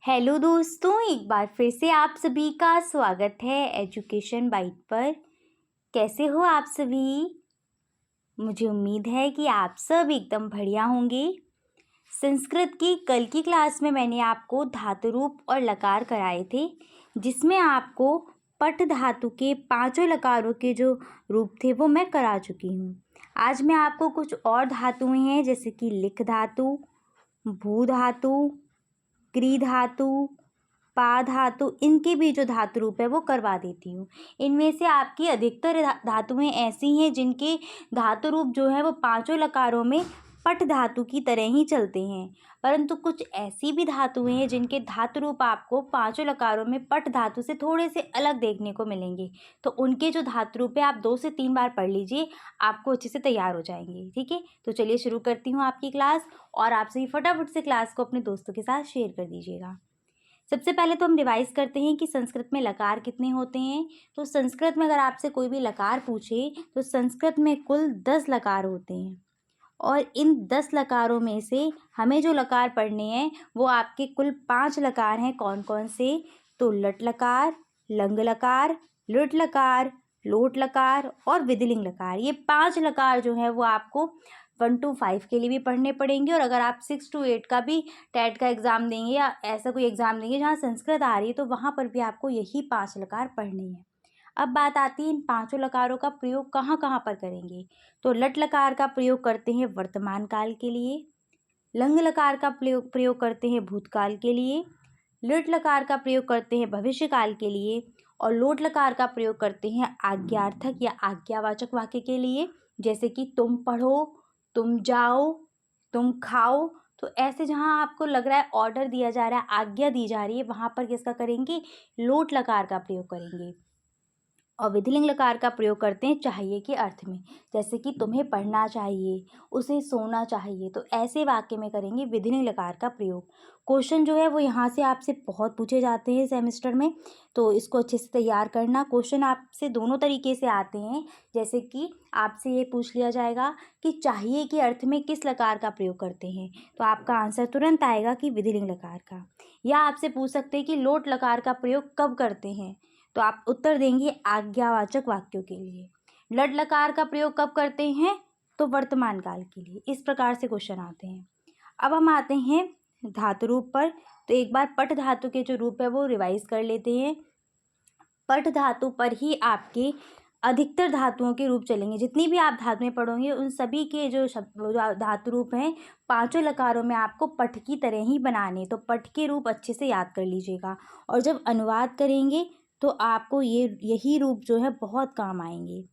Hello दोस्तों, एक बार फिर से आप सभी का स्वागत है एजुकेशन बाइट पर। कैसे हो आप सभी? मुझे उम्मीद है कि आप सब एकदम बढ़िया होंगे। संस्कृत की कल की क्लास में मैंने आपको धातु रूप और लकार कराए थे, जिसमें आपको पठ धातु के पांचों लकारों के जो रूप थे वो मैं करा चुकी हूँ। आज मैं आपको कुछ और धातुएं हैं जैसे कि लिख धातु, भू धातु, क्री धातु, पा धातु, इनके भी जो धातु रूप है वो करवा देती हूँ। इनमें से आपकी अधिकतर धातुएं ऐसी हैं जिनके धातु रूप जो है वो पांचों लकारों में पठ धातु की तरह ही चलते हैं, परंतु कुछ ऐसी भी धातुएं हैं जिनके धातु रूप आपको पांचों लकारों में पठ धातु से थोड़े से अलग देखने को मिलेंगे। तो उनके जो धातु रूप है आप 2 से 3 बार पढ़ लीजिए, आपको अच्छे से तैयार हो जाएंगे। ठीक है, तो चलिए शुरू करती हूँ आपकी क्लास, और आप सभी फटाफट से क्लास को अपने दोस्तों के साथ शेयर कर दीजिएगा। सबसे पहले तो हम रिवाइज करते हैं कि संस्कृत में लकार कितने होते हैं। तो संस्कृत में अगर आपसे कोई भी लकार पूछे तो संस्कृत में कुल 10 लकार होते हैं, और इन 10 लकारों में से हमें जो लकार पढ़ने हैं वो आपके कुल 5 लकार हैं। कौन कौन से? तो लट लकार, लंग लकार, लुट लकार, लोट लकार और विधिलिंग लकार। ये 5 लकार जो है वो आपको 1 to 5 के लिए भी पढ़ने पड़ेंगे, और अगर आप 6 to 8 का भी टेट का एग्ज़ाम देंगे या ऐसा कोई एग्ज़ाम देंगे जहाँ संस्कृत आ रही है तो वहाँ पर भी आपको यही 5 लकार पढ़ने हैं। अब बात आती है इन पांचों लकारों का प्रयोग कहाँ कहाँ पर करेंगे। तो लट लकार का प्रयोग करते हैं वर्तमान काल के लिए, लंग लकार का प्रयोग करते हैं भूतकाल के लिए, लुट लकार का प्रयोग करते हैं भविष्य काल के लिए, और लोट लकार का प्रयोग करते हैं आज्ञार्थक या आज्ञावाचक वाक्य के लिए, जैसे कि तुम पढ़ो, तुम जाओ, तुम खाओ। तो ऐसे जहाँ आपको लग रहा है ऑर्डर दिया जा रहा है, आज्ञा दी जा रही है, वहाँ पर किसका करेंगे? लोट लकार का प्रयोग करेंगे। और विधिलिंग लकार का प्रयोग करते हैं चाहिए के अर्थ में, जैसे कि तुम्हें पढ़ना चाहिए, उसे सोना चाहिए। तो ऐसे वाक्य में करेंगे विधिलिंग लकार का प्रयोग। क्वेश्चन जो है वो यहाँ से आपसे बहुत पूछे जाते हैं सेमेस्टर में, तो इसको अच्छे से तैयार करना। क्वेश्चन आपसे दोनों तरीके से आते हैं, जैसे कि आपसे ये पूछ लिया जाएगा कि चाहिए के अर्थ में किस लकार का प्रयोग करते हैं, तो आपका आंसर तुरंत आएगा कि विधिलिंग लकार का। या आपसे पूछ सकते हैं कि लोट लकार का प्रयोग कब करते हैं, तो आप उत्तर देंगे आज्ञावाचक वाक्यों के लिए। लट लकार का प्रयोग कब करते हैं? तो वर्तमान काल के लिए। इस प्रकार से क्वेश्चन आते हैं। अब हम आते हैं धातु रूप पर। तो एक बार पठ धातु के जो रूप है वो रिवाइज कर लेते हैं। पठ धातु पर ही आपके अधिकतर धातुओं के रूप चलेंगे। जितनी भी आप धातुएं पढ़ोगे उन सभी के जो धातु रूप हैं पांचों लकारों में आपको पठ की तरह ही बनाने। तो पठ के रूप अच्छे से याद कर लीजिएगा, और जब अनुवाद करेंगे तो आपको यही रूप जो है बहुत काम आएंगे,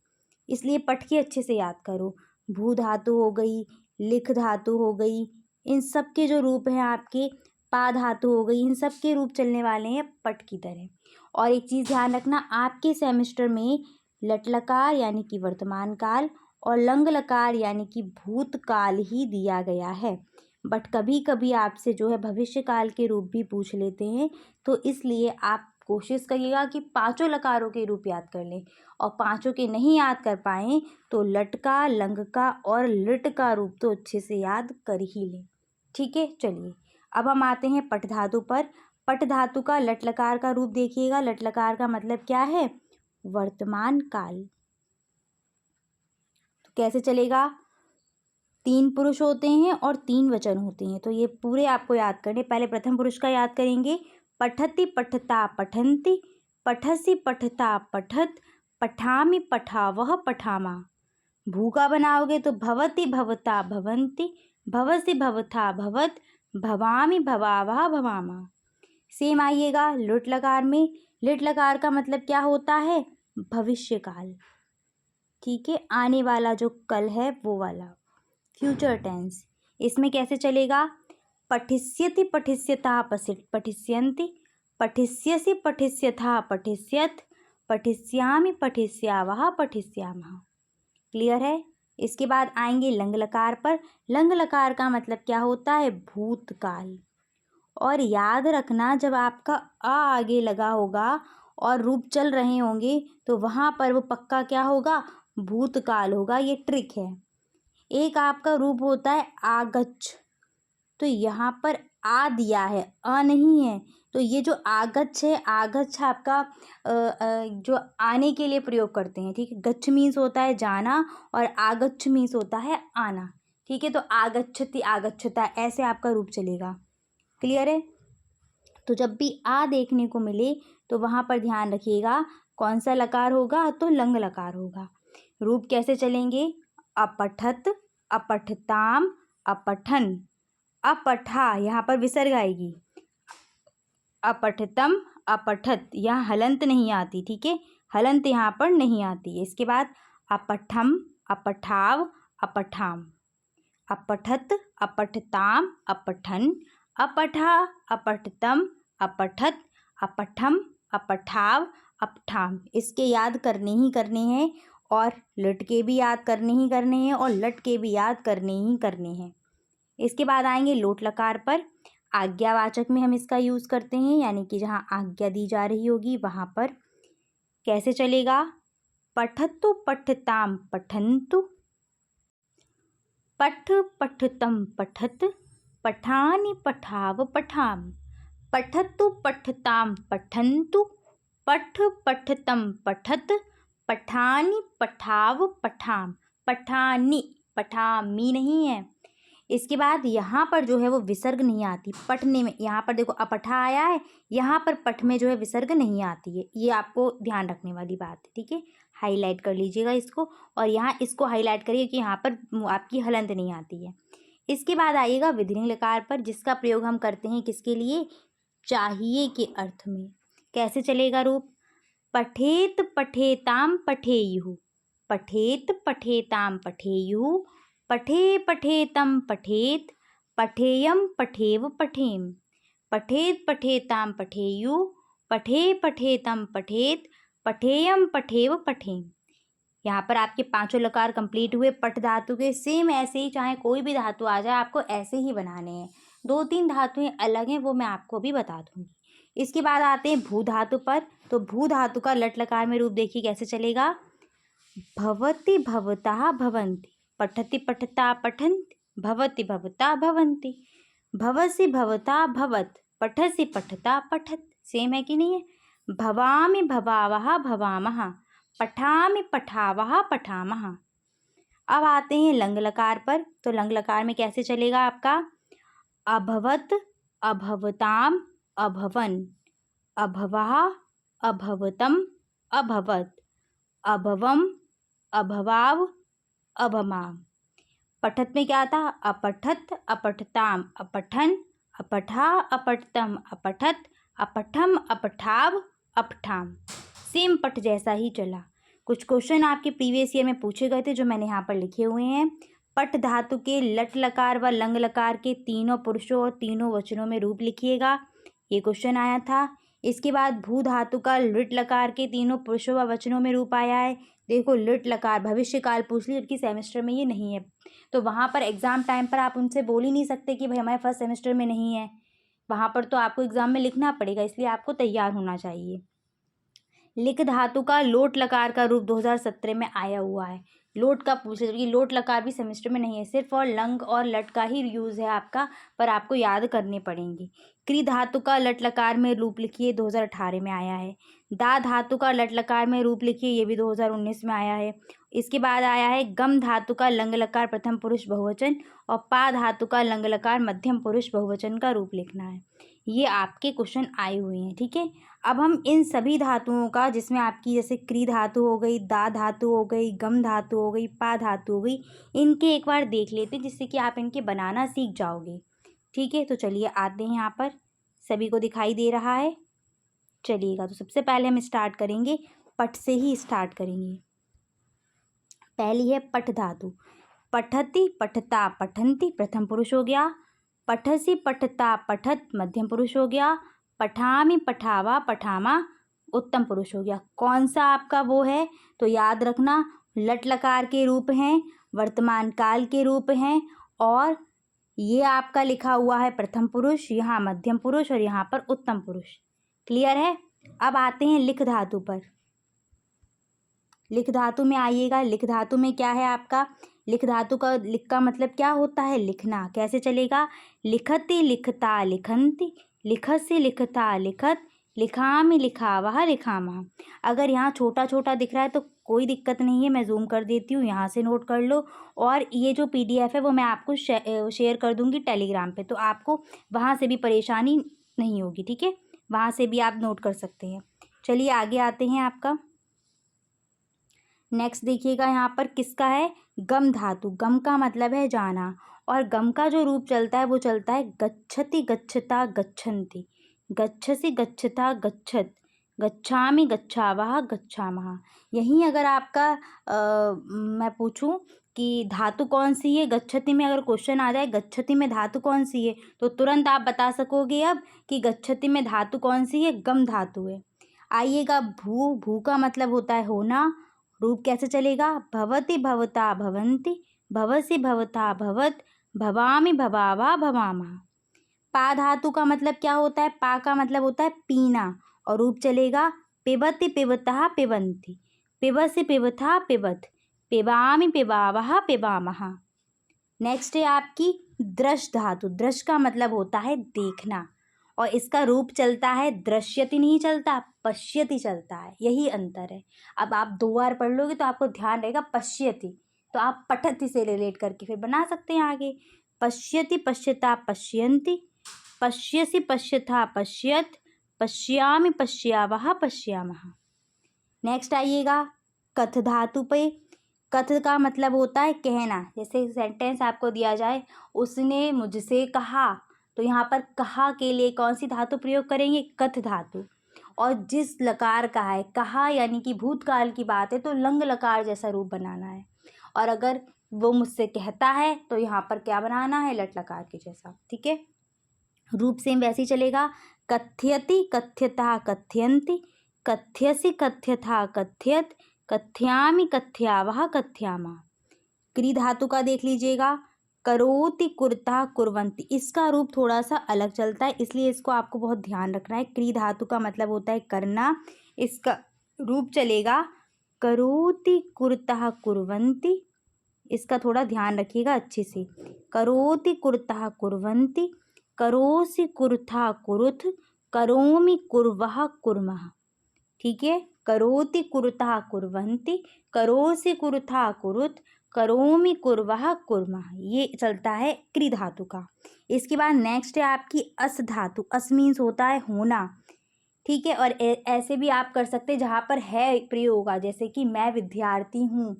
इसलिए पठ के अच्छे से याद करो। भू धातु हो गई, लिख धातु हो गई, इन सब के जो रूप हैं आपके, पा धातु हो गई, इन सब के रूप चलने वाले हैं पठ की तरह। और एक चीज़ ध्यान रखना, आपके सेमेस्टर में लट लकार यानी कि वर्तमान काल और लंग लकार यानी कि भूतकाल ही दिया गया है, बट कभी कभी आपसे जो है भविष्य काल के रूप भी पूछ लेते हैं। तो इसलिए आप कोशिश करिएगा कि पांचों लकारों के रूप याद कर लें, और पांचों के नहीं याद कर पाएँ तो लट का, लंग का और लिट का रूप तो अच्छे से याद कर ही लें। ठीक है, चलिए अब हम आते हैं पठ धातु पर। पठ धातु का लट लकार का रूप देखिएगा। लट लकार का मतलब क्या है? वर्तमान काल। तो कैसे चलेगा? 3 पुरुष होते हैं और 3 वचन होते हैं, तो ये पूरे आपको याद करने। पहले प्रथम पुरुष का याद करेंगे। पठति पठता पठन्ति, पठसि पठता पठत, पठामि पठावह पठामा। भू का बनाओगे तो भवति भवता भवन्ति, भवसि भवथा भवत, भवामि भवावह भवामा। सेम आइएगा लुट लकार में। लिट लकार का मतलब क्या होता है? भविष्य काल। ठीक है, आने वाला जो कल है वो वाला, फ्यूचर टेंस। इसमें कैसे चलेगा? पठिष्यति पठिष्यता पठिष्यन्ति, पठिष्यसि पठिष्यथा पठिष्यत, पठिष्यामि पठिष्यावः पठिष्यामः। क्लियर है? इसके बाद आएंगे लंग लकार पर। लंग लकार का मतलब क्या होता है? भूतकाल। और याद रखना, जब आपका आ आगे लगा होगा और रूप चल रहे होंगे तो वहाँ पर वो पक्का क्या होगा? भूतकाल होगा। ये ट्रिक है। एक आपका रूप होता है आगच्छ, तो यहाँ पर आ दिया है, अ नहीं है। तो ये जो आगच्छ है, आगच्छ आपका जो आने के लिए प्रयोग करते हैं, ठीक है। गच्छ मीन्स होता है जाना और आगच्छ मीन्स होता है आना, ठीक है। तो आगच्छति, आगच्छता, ऐसे आपका रूप चलेगा। क्लियर है। तो जब भी आ देखने को मिले तो वहाँ पर ध्यान रखिएगा कौन सा लकार होगा, तो लंग लकार होगा। रूप कैसे चलेंगे, अपठत, अपठताम, अपठन, अपठा, यहाँ पर विसर्ग आएगी, अपठतम, अपठत, यहाँ हलंत नहीं आती, ठीक है। हलंत यहाँ पर नहीं आती है। इसके बाद अपठम, अपठाव, अपठाम, अपठत, अपठताम, अपठन, अपठा, अपठतम, अपठत, अपठम, अपठाव, अपठाम। इसके याद करने ही करने हैं और लटके भी याद करने ही करने हैं और लटके भी याद करने ही करने हैं। इसके बाद आएंगे लोट लकार पर। आज्ञावाचक में हम इसका यूज़ करते हैं, यानी कि जहाँ आज्ञा दी जा रही होगी वहाँ पर। कैसे चलेगा, पठतु पठताम पठन्तु, पठ पठतम पठत, पठानि पठाव पठाम, पठतु पठताम पठन्तु, पठ पठतम पठत, पठानि पठाव पठाम, पठानि, पठामी नहीं है। इसके बाद यहाँ पर जो है वो विसर्ग नहीं आती पठने में। यहाँ पर देखो अपठा आया है, यहाँ पर पठ में जो है विसर्ग नहीं आती है। ये आपको ध्यान रखने वाली बात है, ठीक है। हाईलाइट कर लीजिएगा इसको, और यहाँ इसको हाईलाइट करिए कि यहाँ पर आपकी हलंत नहीं आती है। इसके बाद आइएगा विधिलिंग लकार पर, जिसका प्रयोग हम करते हैं किसके लिए, चाहिए के अर्थ में। कैसे चलेगा रूप, पठेत पठेताम पठेयुः, पठेत पठेताम पठेयुः, पठे पठेतम पठेत, पठेयम पठेव पठेम, पठेत पठेताम पठेयुः, पठे पठेतम पठेत, पठेयम पठेव पठेम। यहाँ पर आपके पांचों लकार कंप्लीट हुए पठ धातु के। सेम ऐसे ही चाहे कोई भी धातु आ जाए आपको ऐसे ही बनाने हैं। 2-3 धातुएं अलग हैं, वो मैं आपको भी बता दूंगी। इसके बाद आते हैं भू धातु पर। तो भू धातु का लट लकार में रूप देखिए कैसे चलेगा, भवति भवता भवन्ति, पठति पठता पठन्ति, भवति भवता भवन्ति, भवसि भवता भवत, पठसि पठता पठत। सेम है कि नहीं है। भवामि भवावः भवामः, पठामि पठावः पठामः। अब आते हैं लंग लकार पर। तो लंग लकार में कैसे चलेगा आपका, अभवत, अभवताम, अभवन, अभवः, अभवतम, अभवत, अभवम, अभवाव, अभमाम। पठत में क्या था, अपठत, अपठताम, अपठन, अपठा, अपठतम, अपठत, अपठम, अपठाव, अपठाम। सेम पठ जैसा ही चला। कुछ क्वेश्चन आपके प्रीवियस ईयर में पूछे गए थे जो मैंने यहाँ पर लिखे हुए हैं। पठ धातु के लट लकार व लंग लकार के तीनों पुरुषों और तीनों वचनों में रूप लिखिएगा, ये क्वेश्चन आया था। इसके बाद भू धातु का लिट लकार के तीनों पुरुषों व वचनों में रूप आया है। देखो लिट लकार भविष्य काल पूछ ली, जबकि सेमेस्टर में ये नहीं है, तो वहाँ पर एग्ज़ाम टाइम पर आप उनसे बोल ही नहीं सकते कि भाई हमारे फर्स्ट सेमेस्टर में नहीं है। वहाँ पर तो आपको एग्ज़ाम में लिखना पड़ेगा, इसलिए आपको तैयार होना चाहिए। लिक धातु का लोट लकार का रूप 2017 में आया हुआ है। लोट का पूछे, जबकि लोट लकार भी सेमेस्टर में नहीं है, सिर्फ और लंग और लट का ही यूज़ है आपका, पर आपको याद करने पड़ेंगे। क्री धातु का लट लकार में रूप लिखिए, 2018 में आया है। दा धातु का लट लकार में रूप लिखिए, ये भी 2019 में आया है। इसके बाद आया है गम धातु का लंग लकार प्रथम पुरुष बहुवचन और पा धातु का लंग लकार मध्यम पुरुष बहुवचन का रूप लिखना है। ये आपके क्वेश्चन आए हुए हैं, ठीक है। अब हम इन सभी धातुओं का, जिसमें आपकी जैसे क्री धातु हो गई, दा धातु हो गई, गम धातु हो गई, पा धातु हो गई, इनके एक बार देख लेते हैं, जिससे कि आप इनके बनाना सीख जाओगे, ठीक है। तो चलिए आते हैं, यहाँ पर सभी को दिखाई दे रहा है, चलिएगा। तो सबसे पहले हम स्टार्ट करेंगे, पठ से ही स्टार्ट करेंगे। पहली है पठ धातु। पठति पठता पठन्ति प्रथम पुरुष हो गया, पठसि पठता पठत मध्यम पुरुष हो गया, पठामि पठावा पठामा उत्तम पुरुष हो गया। कौन सा आपका वो है, तो याद रखना लट लकार के रूप हैं, वर्तमान काल के रूप हैं, और ये आपका लिखा हुआ है प्रथम पुरुष, यहाँ मध्यम पुरुष और यहाँ पर उत्तम पुरुष। क्लियर है। अब आते हैं लिख धातु पर। लिख धातु में आइएगा। लिख धातु में क्या है आपका, लिख धातु का लिख का मतलब क्या होता है, लिखना। कैसे चलेगा, लिखति लिखता लिखन्ति, लिखसि लिखता लिखत, लिखामि लिखावः लिखामः। अगर यहाँ छोटा छोटा दिख रहा है तो कोई दिक्कत नहीं है, मैं जूम कर देती हूँ, यहाँ से नोट कर लो। और ये जो PDF है वो मैं आपको शेयर कर दूँगी टेलीग्राम पे, तो आपको वहाँ से भी परेशानी नहीं होगी, ठीक है। वहाँ से भी आप नोट कर सकते हैं। चलिए आगे आते हैं आपका। नेक्स्ट देखिएगा यहाँ पर किसका है, गम धातु। गम का मतलब है जाना, और गम का जो रूप चलता है वो चलता है गच्छति गच्छता गच्छन्ति, गच्छसि गच्छता गच्छत, गच्छामि गच्छावः गच्छामः। यहीं अगर आपका मैं पूछूं कि धातु कौन सी है, गच्छति में अगर क्वेश्चन आ जाए गच्छति में धातु कौन सी है, तो तुरंत आप बता सकोगे अब कि गच्छति में धातु कौन सी है, गम धातु है। आइएगा भू। भू का मतलब होता है होना। रूप कैसे चलेगा, भवति भवता भवन्ति, भवसि भवता भवत, भवामि भवावा भवामः। पा धातु का मतलब क्या होता है, पा का मतलब होता है पीना, और रूप चलेगा पिबति पिबतः पिबन्ति, पिबसि पिबथा पिबत, पिबामि पिबावः पिबामः। नेक्स्ट है आपकी दृश धातु। दृश का मतलब होता है देखना, और इसका रूप चलता है दृश्यति नहीं चलता, पश्यति चलता है, यही अंतर है। अब आप 2 बार पढ़ लोगे तो आपको ध्यान रहेगा पश्यति, तो आप पठति से रिलेट करके फिर बना सकते हैं आगे। पश्यति पश्यता पश्यन्ति, पश्यसि पश्यथा पश्यत, पश्यामि पश्यावः पश्यामः। नेक्स्ट आइएगा कथ धातु पे। कथ का मतलब होता है कहना। जैसे सेंटेंस आपको दिया जाए, उसने मुझसे कहा, तो यहाँ पर कहा के लिए कौन सी धातु प्रयोग करेंगे, कथ धातु। और जिस लकार का है, कहा यानी कि भूतकाल की बात है, तो लंग लकार जैसा रूप बनाना है। और अगर वो मुझसे कहता है तो यहाँ पर क्या बनाना है, लट लकार के जैसा, ठीक है। रूप सेम वैसे ही चलेगा, कथ्यति कथ्यता कथ्यन्ति, कथ्यसि कथ्यथा कथ्यत, कथ्यामि कथ्यावः कथ्यामः। क्री धातु का देख लीजिएगा, करोति कुर्ता कुर्वन्ति। इसका रूप थोड़ा सा अलग चलता है, इसलिए इसको आपको बहुत ध्यान रखना है। क्री धातु का मतलब होता है करना, इसका रूप चलेगा करोति कुर्ता कुर्वन्ति। इसका थोड़ा ध्यान रखिएगा अच्छे से। करोति कुर्ता कुर्वन्ति, करोसि कुर्था कुरुथ, करोमि कुर्वः कुर्मः, ठीक है। करोति कुरुता कुर्वन्ति, करोसि कुरुथा कुरुत, करोमि कुर्वः कुर्मः, ये चलता है क्री धातु का। इसके बाद नेक्स्ट है आपकी अस धातु। अस मीन्स होता है होना, ठीक है। और ऐसे भी आप कर सकते हैं जहाँ पर है प्रयोग होगा, जैसे कि मैं विद्यार्थी हूँ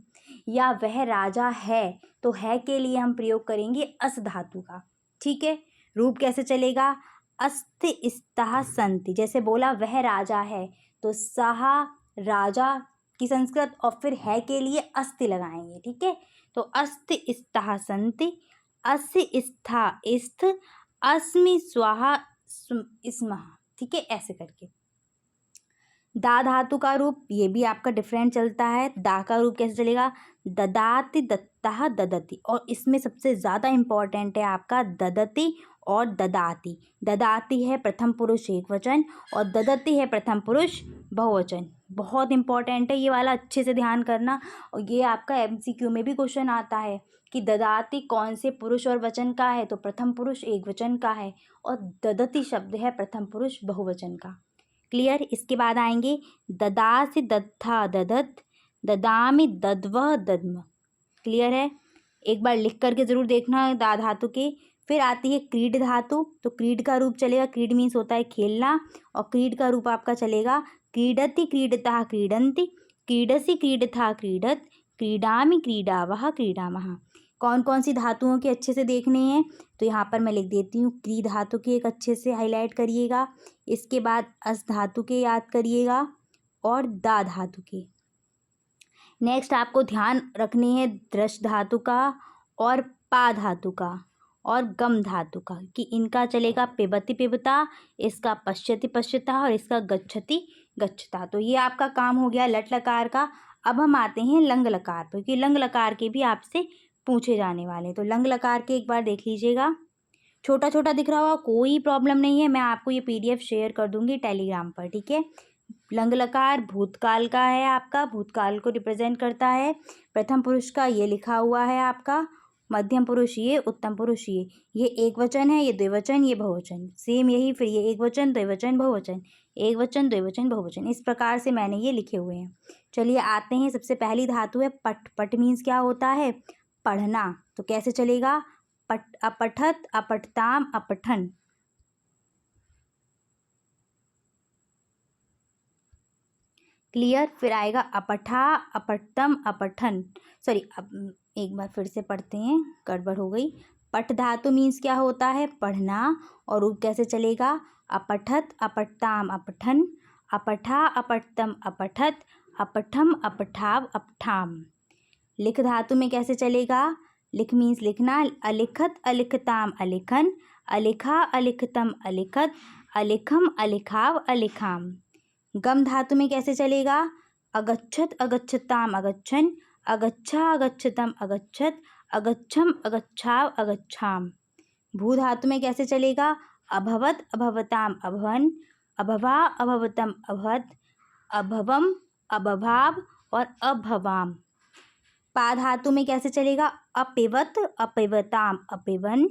या वह राजा है, तो है के लिए हम प्रयोग करेंगे अस धातु का, ठीक है। रूप कैसे चलेगा, अस्ति स्तः सन्ति। जैसे बोला वह राजा है, तो सह राजा की संस्कृत, और फिर है के लिए अस्ति लगाएंगे, ठीक है। तो अस्ति स्तः सन्ति, अस्य स्था स्थ, अस्मि स्वाहा स्मः, ठीक है, ऐसे करके। दा धातु का रूप ये भी आपका डिफरेंट चलता है। दा का रूप कैसे चलेगा, ददाति दत्तः ददति, और इसमें सबसे ज़्यादा इम्पॉर्टेंट है आपका ददति और ददाति। ददाति है प्रथम पुरुष एक वचन, और ददति है प्रथम पुरुष बहुवचन। बहुत इंपॉर्टेंट है ये वाला, अच्छे से ध्यान करना। और ये आपका MCQ में भी क्वेश्चन आता है कि ददाति कौन से पुरुष और वचन का है, तो प्रथम पुरुष एक वचन का है, और ददति शब्द है प्रथम पुरुष बहुवचन का। क्लियर। इसके बाद आएंगे ददासि दत्था ददत, ददामि दद्वः दद्म। क्लियर है, एक बार लिख करके ज़रूर देखना दा धातु के। फिर आती है क्रीड धातु। तो क्रीड का रूप चलेगा, क्रीड मीन्स होता है खेलना, और क्रीड का रूप आपका चलेगा क्रीडति क्रीडतः क्रीडन्ति, क्रीडसि क्रीडथा क्रीडत, क्रीडामि क्रीडावः क्रीडामः। कौन कौन सी धातुओं के अच्छे से देखने हैं, तो यहाँ पर मैं लिख देती हूँ। क्री धातु के एक अच्छे से हाईलाइट करिएगा, इसके बाद अस धातु के याद करिएगा, और दा धातु के। नेक्स्ट आपको ध्यान रखने हैं दृश धातु का और पा धातु का और गम धातु का, कि इनका चलेगा पिबति पिबता, इसका पश्यति पश्यता, और इसका गच्छति गच्छता। तो ये आपका काम हो गया लट लकार का। अब हम आते हैं लंग लकार पर, क्योंकि लंग लकार के भी आपसे पूछे जाने वाले। तो लंग लकार के एक बार देख लीजिएगा। छोटा छोटा दिख रहा होगा, कोई प्रॉब्लम नहीं है, मैं आपको ये PDF शेयर कर दूंगी टेलीग्राम पर, ठीक है। लंग लकार भूतकाल का है आपका, भूतकाल को रिप्रेजेंट करता है। प्रथम पुरुष का ये लिखा हुआ है आपका, मध्यम पुरुष ये, उत्तम पुरुष ये एक वचन है, ये द्विवचन, ये बहुवचन, सेम यही, फिर ये एक वचन, द्विवचन, बहुवचन, एक वचन, द्विवचन, बहुवचन, इस प्रकार से मैंने ये लिखे हुए हैं। चलिए आते हैं, सबसे पहली धातु है पठ। पठ मीन्स क्या होता है? पढ़ना। तो कैसे चलेगा? पठ, अपठत, अपठताम, अपठन। क्लियर? फिर आएगा अपठा, अपठतम, अपठन। सॉरी, अब एक बार फिर से पढ़ते हैं, गड़बड़ हो गई। पठ धातु मीन्स क्या होता है? पढ़ना। और रूप कैसे चलेगा? अपठत, अपठताम, अपठन, अपठा, अपठतम, अपठत, अपठम, अपठाव, अपठाम। लिख धातु में कैसे चलेगा? लिख मीन्स लिखना। अलिखत, अलिखताम, अलिखन, अलिखा, अलिखतम, अलिखत, अलिखम, अलिखाव, अलिखाम। गम धातु में कैसे चलेगा? अगच्छत, अगच्छताम, अगच्छन, अगच्छा, अगच्छतम, अगच्छत, अगच्छम, अगच्छाव, अगच्छाम। भू धातु में कैसे चलेगा? अभवत, अभवताम, अभवन, अभवा, अभवतम, अभवत, अभवम, अभभाव और अभवाम। पा धातु में कैसे चलेगा? अपिवत, अपिवताम, अपिवन,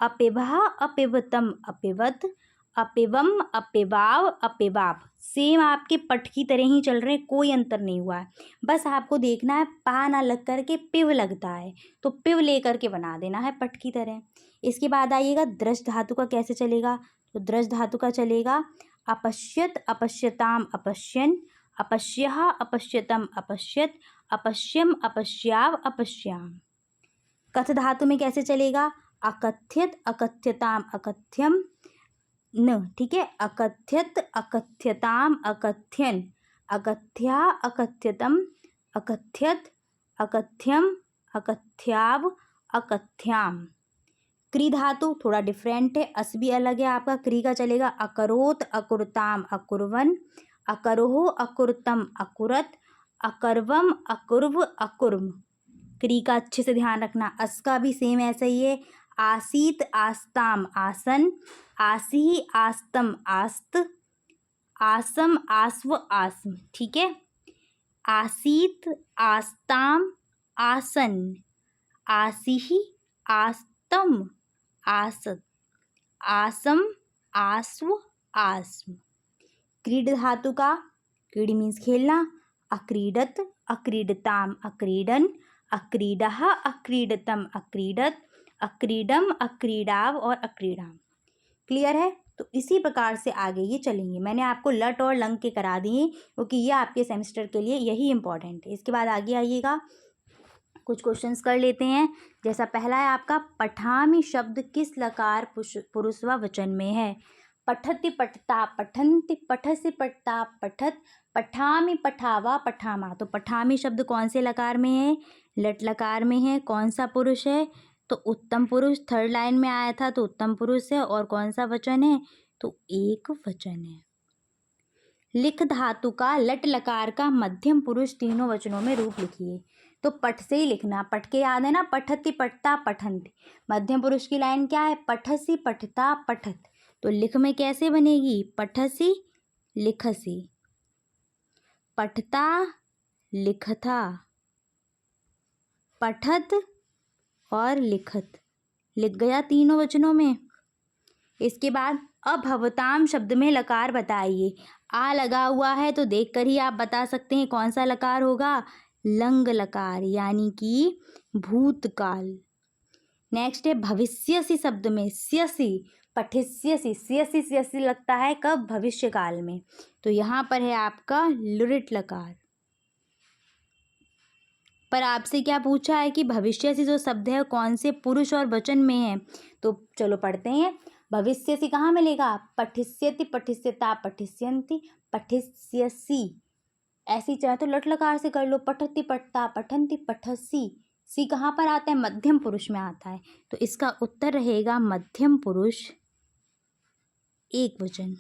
अपिभा, अपिवतम, अपिवत, अपिवम, अपिवाव, अपिवाव। सेम आपके पठ की तरह ही चल रहे हैं, कोई अंतर नहीं हुआ है। बस आपको देखना है पा ना लग कर के पिव लगता है, तो पिव लेकर के बना देना है पठ की तरह। इसके बाद आइएगा द्रश धातु का कैसे चलेगा? तो द्रश धातु का चलेगा अपश्यत, अपश्यताम, अपश्यन, अपश्यः, अपश्यतम, अपश्यत, अपश्यम, अपश्याव, अपश्याम। कथ धातु में कैसे चलेगा? अकथ्यत, अकथ्यताम, अकथ्यम, न, ठीक है, अकथ्यत, अकथ्यताम, अकथ्यन, अकथ्या, अकथ्यतम, अकथ्यत, अकथ्यम, अकथ्याव, अकथ्याम। क्री धातु थोड़ा डिफरेंट है, अस भी अलग है आपका। क्री का चलेगा अकरोत, अकुरताम, अकुर्वन, अकरोह, अकुरतम, अकुरत, अकर्वम, अकुर्व, अकुर्म। क्री का अच्छे से ध्यान रखना। अस का भी सेम ऐसा ही है। आसीत, आस्ताम, आसन, आसी, आस्तम, आस्त, आसम, आस्व, आस्म। ठीक है, आसीत, आस्ताम, आसन, आसी, आस्तम, आसत, आसम, आस्व, आस्म। क्रीड धातु का, क्रीड मीन्स खेलना। अक्रीडत, अक्रीडताम, अक्रीडन, अक्रीडः, अक्रीडतम, अक्रीडत, अक्रीडम, अक्रीडाव और अक्रीडाम। क्लियर है? तो इसी प्रकार से आगे ये चलेंगे। मैंने आपको लट और लंग के करा दिए, क्योंकि ये आपके सेमेस्टर के लिए यही इंपॉर्टेंट है। इसके बाद आगे आइएगा, कुछ क्वेश्चंस कर लेते हैं। जैसा पहला है आपका, पठामी शब्द किस लकार पुरुषवा वचन में है? पठति, पठता, पठन्ति, पठसि, पठता, पठत, पठामी, पठावा, पठामा। तो पठामी शब्द कौन से लकार में है? लट लकार में है। कौन सा पुरुष है? तो उत्तम पुरुष। थर्ड लाइन में आया था तो उत्तम पुरुष है। और कौन सा वचन है? तो एक वचन है। लिख धातु का लट लकार का मध्यम पुरुष तीनों वचनों में रूप लिखिए। तो पठ से ही लिखना। पठ के याद है ना, पठति, पठता, पठन्ति। मध्यम पुरुष की लाइन क्या है? पठसि, पठता, पठत। तो लिख में कैसे बनेगी? पठसि, लिखसि, पठता, लिखता, पठत और लिखत। लिख गया तीनों वचनों में। इसके बाद अभवताम शब्द में लकार बताइए। आ लगा हुआ है तो देखकर ही आप बता सकते हैं कौन सा लकार होगा। लंग लकार, यानी कि भूतकाल। नेक्स्ट है भविष्यसि शब्द में स्यसि, पठिष्यसि, स्यसि स्यसि लगता है कब? भविष्य काल में। तो यहाँ पर है आपका लुरिट लकार। पर आपसे क्या पूछा है कि भविष्यसि जो शब्द है कौन से पुरुष और वचन में है? तो चलो पढ़ते हैं। भविष्यसि कहाँ मिलेगा? पठिष्यति, पठिष्यता, पठिष्यन्ति, पठिष्यसि। ऐसी चाहे तो लट लकार से कर लो। पठति, पठता, पठन्ति, पठसि। सी कहाँ पर आता है? मध्यम पुरुष में आता है। तो इसका उत्तर रहेगा मध्यम पुरुष एक वचन।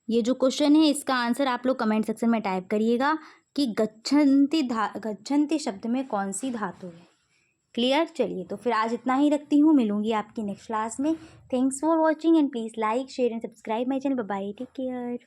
ये जो क्वेश्चन है इसका आंसर आप लोग कमेंट सेक्शन में टाइप करिएगा कि गच्छन्ति शब्द में कौन सी धातु है। क्लियर? चलिए तो फिर आज इतना ही रखती हूँ। मिलूंगी आपकी नेक्स्ट क्लास में। Thanks for watching and please like, share and subscribe my channel. Bye bye, take care.